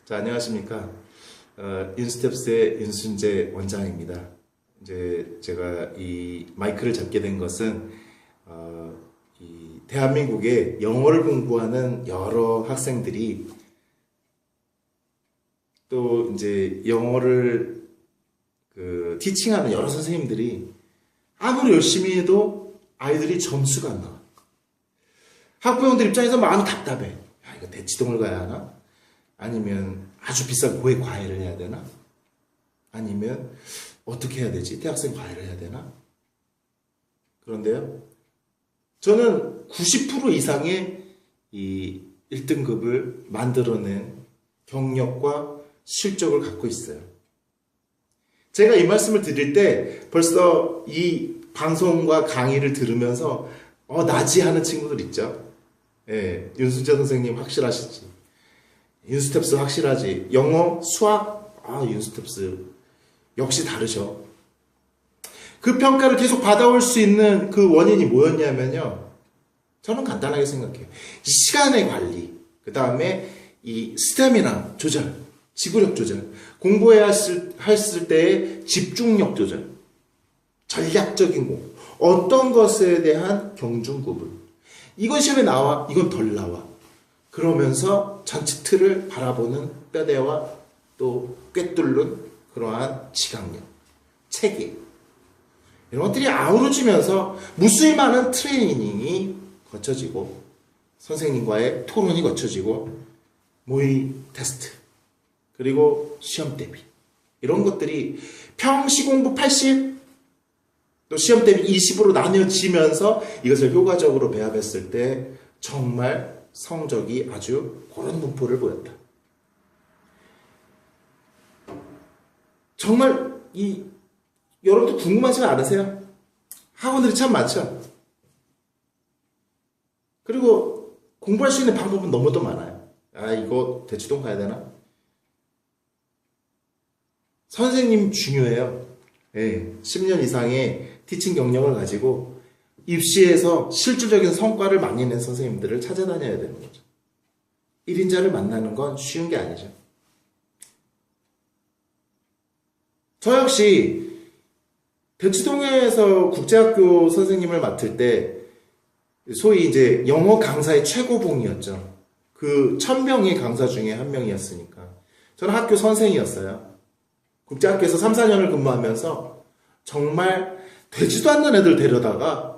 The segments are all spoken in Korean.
자, 안녕하십니까. 윤스텝스의 윤순재 원장입니다. 이제 제가 이 마이크를 잡게 된 것은, 이 대한민국에 영어를 공부하는 여러 학생들이 또 이제 영어를 티칭하는 여러 선생님들이 아무리 열심히 해도 아이들이 점수가 안 나와. 학부형들 입장에서 마음이 답답해. 야, 이거 대치동을 가야 하나? 아니면 아주 비싼 고액 과외를 해야 되나? 아니면 어떻게 해야 되지? 대학생 과외를 해야 되나? 그런데요, 저는 90% 이상의 이 1등급을 만들어낸 경력과 실적을 갖고 있어요. 제가 이 말씀을 드릴 때 벌써 이 방송과 강의를 들으면서 나지 하는 친구들 있죠? 예, 윤순재 선생님 확실하시지? 윤스텝스 확실하지? 영어, 수학? 윤스텝스 역시 다르죠. 그 평가를 계속 받아올 수 있는 그 원인이 뭐였냐면요, 저는 간단하게 생각해요. 시간의 관리, 그 다음에 이 스태미나 조절, 지구력 조절, 공부해야 했을 때의 집중력 조절, 전략적인 공부, 어떤 것에 대한 경중 구분. 이건 시험에 나와, 이건 덜 나와. 그러면서 전체 틀을 바라보는 뼈대와 또 꿰뚫는 그러한 지각력, 체계, 이런 것들이 아우러지면서 무수히 많은 트레이닝이 거쳐지고 선생님과의 토론이 거쳐지고 모의 테스트, 그리고 시험 대비, 이런 것들이 평시 공부 80, 또 시험 대비 20으로 나뉘어지면서 이것을 효과적으로 배합했을 때 정말 성적이 아주 그런 분포를 보였다. 정말 여러분도 궁금하지 않으세요? 학원들이 참 많죠? 그리고 공부할 수 있는 방법은 너무도 많아요. 이거 대치동 가야 되나? 선생님 중요해요. 10년 이상의 티칭 경력을 가지고 입시에서 실질적인 성과를 많이 낸 선생님들을 찾아다녀야 되는 거죠. 1인자를 만나는 건 쉬운 게 아니죠. 저 역시 대치동에서 국제학교 선생님을 맡을 때 소위 이제 영어 강사의 최고봉이었죠. 그 1000명의 강사 중에 한 명이었으니까. 저는 학교 선생이었어요. 국제학교에서 3, 4년을 근무하면서 정말 되지도 않는 애들 데려다가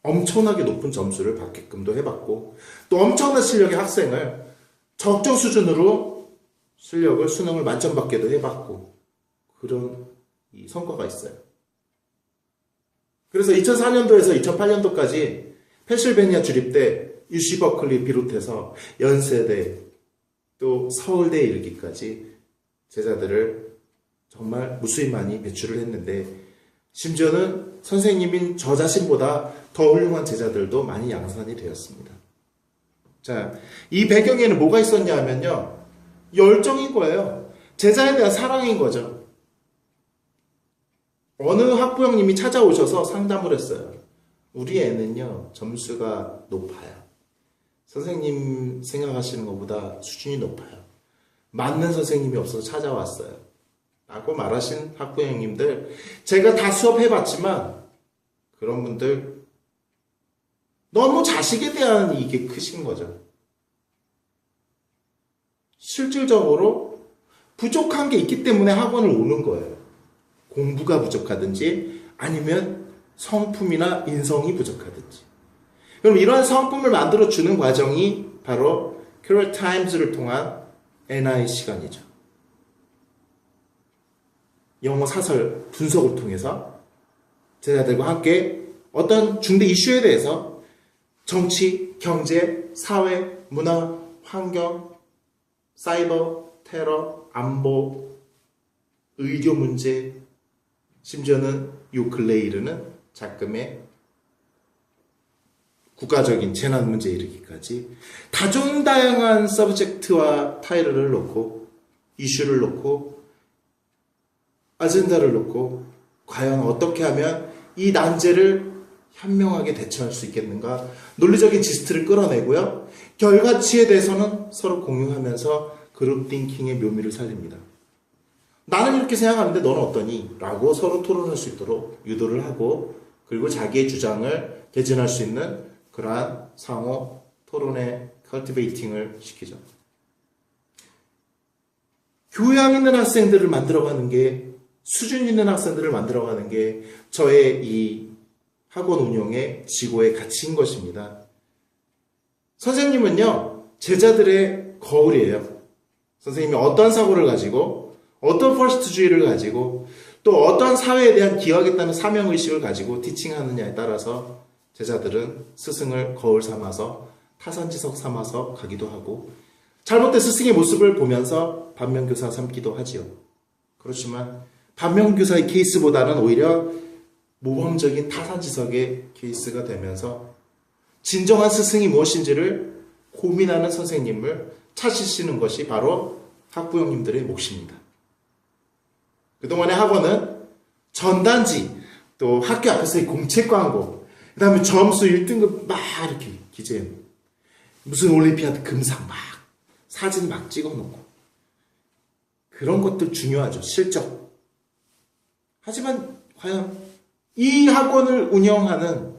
엄청나게 높은 점수를 받게끔도 해봤고, 또 엄청난 실력의 학생을 적정 수준으로 수능을 만점 받게도 해봤고, 그런 이 성과가 있어요. 그래서 2004년도에서 2008년도까지 펜실베니아 주립대, UC 버클리 비롯해서 연세대, 또 서울대에 이르기까지 제자들을 정말 무수히 많이 배출을 했는데, 심지어는 선생님인 저 자신보다 더 훌륭한 제자들도 많이 양산이 되었습니다. 자, 이 배경에는 뭐가 있었냐 하면요, 열정인 거예요. 제자에 대한 사랑인 거죠. 어느 학부형님이 찾아오셔서 상담을 했어요. 우리 애는요, 점수가 높아요. 선생님 생각하시는 것보다 수준이 높아요. 맞는 선생님이 없어서 찾아왔어요. 라고 말하신 학부형님들, 제가 다 수업해봤지만 그런 분들 너무 자식에 대한 이게 크신 거죠. 실질적으로 부족한 게 있기 때문에 학원을 오는 거예요. 공부가 부족하든지 아니면 성품이나 인성이 부족하든지. 그럼 이러한 성품을 만들어주는 과정이 바로 Current Times를 통한 NI 시간이죠. 영어 사설 분석을 통해서 제자들과 함께 어떤 중대 이슈에 대해서 정치, 경제, 사회, 문화, 환경, 사이버, 테러, 안보, 의료 문제, 심지어는 요 근래에 이르는 작금의 국가적인 재난 문제에 이르기까지 다종다양한 서브젝트와 타이틀을 놓고, 이슈를 놓고, 아젠다를 놓고 과연 어떻게 하면 이 난제를 현명하게 대처할 수 있겠는가, 논리적인 지스트를 끌어내고요, 결과치에 대해서는 서로 공유하면서 그룹 띵킹의 묘미를 살립니다. 나는 이렇게 생각하는데 너는 어떠니? 라고 서로 토론할 수 있도록 유도를 하고 그리고 자기의 주장을 개진할 수 있는 그러한 상호 토론의 컬티베이팅을 시키죠. 교양 있는 학생들을 만들어가는 게 수준 있는 학생들을 만들어가는 게 저의 이 학원 운영의 지고의 가치인 것입니다. 선생님은요, 제자들의 거울이에요. 선생님이 어떤 사고를 가지고, 어떤 퍼스트주의를 가지고, 또 어떤 사회에 대한 기여하겠다는 사명의식을 가지고 티칭하느냐에 따라서 제자들은 스승을 거울 삼아서 타산지석 삼아서 가기도 하고, 잘못된 스승의 모습을 보면서 반면교사 삼기도 하지요. 그렇지만 반면교사의 케이스보다는 오히려 모범적인 타산지석의 케이스가 되면서 진정한 스승이 무엇인지를 고민하는 선생님을 찾으시는 것이 바로 학부형님들의 몫입니다. 그동안의 학원은 전단지, 또 학교 앞에서의 공책 광고, 그 다음에 점수 1등급 막 이렇게 기재해. 무슨 올림피아드 금상 막, 사진 막 찍어 놓고. 그런 것들 중요하죠. 실적. 하지만 과연 이 학원을 운영하는,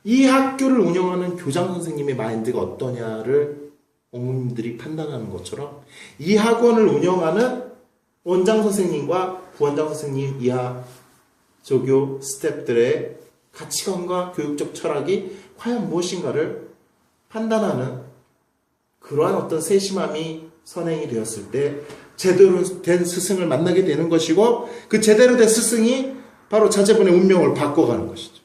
이 학교를 운영하는 교장 선생님의 마인드가 어떠냐를 어머님들이 판단하는 것처럼 이 학원을 운영하는 원장 선생님과 부원장 선생님 이하 조교 스태프들의 가치관과 교육적 철학이 과연 무엇인가를 판단하는 그러한 어떤 세심함이 선행이 되었을 때 제대로 된 스승을 만나게 되는 것이고 그 제대로 된 스승이 바로 자제분의 운명을 바꿔가는 것이죠.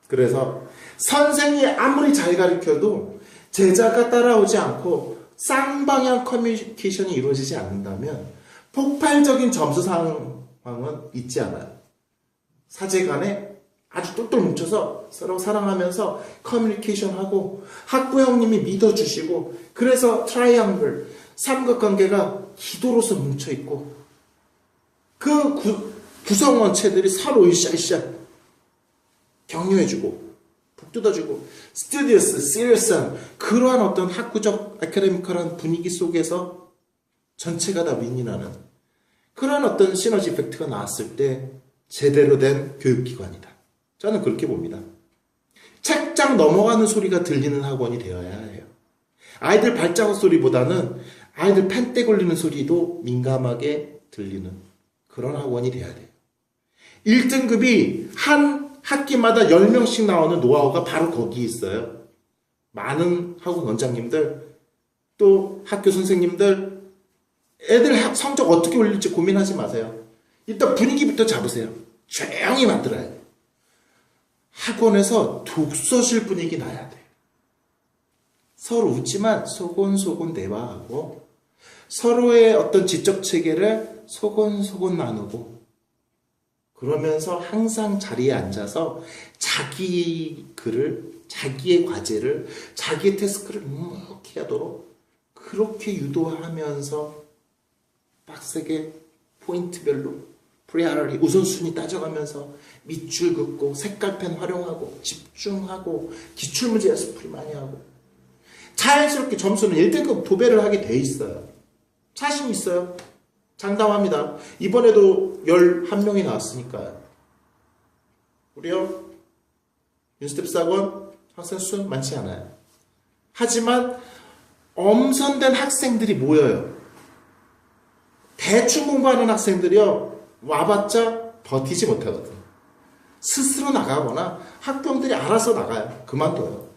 그래서 선생이 아무리 잘 가르쳐도 제자가 따라오지 않고 쌍방향 커뮤니케이션이 이루어지지 않는다면 폭발적인 점수 상황은 있지 않아요. 사제 간에 아주 똘똘 뭉쳐서 서로 사랑하면서 커뮤니케이션하고 학부형님이 믿어주시고 그래서 트라이앵글 삼각관계가 기도로서 뭉쳐있고 그 구성원체들이 서로 으쌰으쌰 격려해주고 북돋아주고 스튜디어스, 시리어스한 그러한 어떤 학구적 아카데미컬한 분위기 속에서 전체가 다 윈윈하는 그러한 어떤 시너지 이펙트가 나왔을 때 제대로 된 교육기관이다. 저는 그렇게 봅니다. 책장 넘어가는 소리가 들리는 학원이 되어야 해요. 아이들 발자국 소리보다는 아이들 펜대 걸리는 소리도 민감하게 들리는 그런 학원이 돼야 돼요. 1등급이 한 학기마다 10명씩 나오는 노하우가 바로 거기에 있어요. 많은 학원 원장님들, 또 학교 선생님들, 애들 성적 어떻게 올릴지 고민하지 마세요. 일단 분위기부터 잡으세요. 조용히 만들어야 돼요. 학원에서 독서실 분위기 나야 돼요. 서로 웃지만 소곤소곤 대화하고 서로의 어떤 지적 체계를 소곤소곤 나누고 그러면서 항상 자리에 앉아서 자기 글을, 자기의 과제를, 자기의 태스크를 묵묵히 하도록 그렇게 유도하면서 빡세게 포인트별로 프리아리티 우선순위 따져가면서 밑줄 긋고 색깔펜 활용하고 집중하고 기출문제 연습 많이 하고 자연스럽게 점수는 1등급 도배를 하게 돼 있어요. 자신 있어요. 장담합니다. 이번에도 11명이 나왔으니까요. 우리요 윤스텝스 학원 학생 수 많지 않아요. 하지만 엄선된 학생들이 모여요. 대충 공부하는 학생들이요 와봤자 버티지 못하거든요. 스스로 나가거나 학부형들이 알아서 나가요. 그만둬요.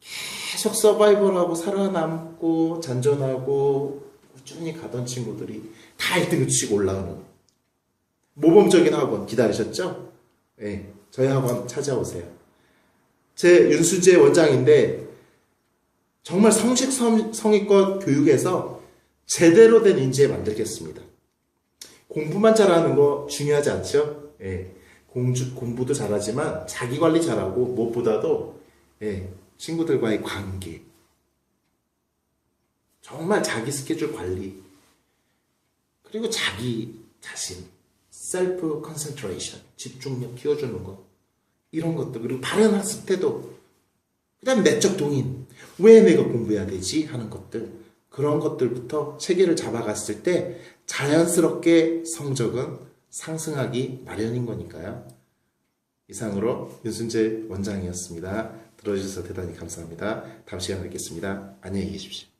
계속 서바이벌하고 살아남고 잔존하고 꾸준히 가던 친구들이 다 1등급 치고 올라오는 모범적인 학원 기다리셨죠? 네, 저희 학원 찾아오세요. 제 윤수재 원장인데 정말 성실성의껏 교육에서 제대로 된 인재 만들겠습니다. 공부만 잘하는 거 중요하지 않죠? 예, 공부도 잘하지만 자기 관리 잘하고 무엇보다도 친구들과의 관계 정말 자기 스케줄 관리 그리고 자기 자신 셀프 컨센트레이션 집중력 키워주는 거 이런 것도 그리고 바른 학습 태도 그 다음에 내적 동인 왜 내가 공부해야 되지 하는 것들 그런 것들부터 체계를 잡아갔을 때 자연스럽게 성적은 상승하기 마련인 거니까요. 이상으로 윤순재 원장이었습니다. 들어주셔서 대단히 감사합니다. 다음 시간에 뵙겠습니다. 안녕히 계십시오.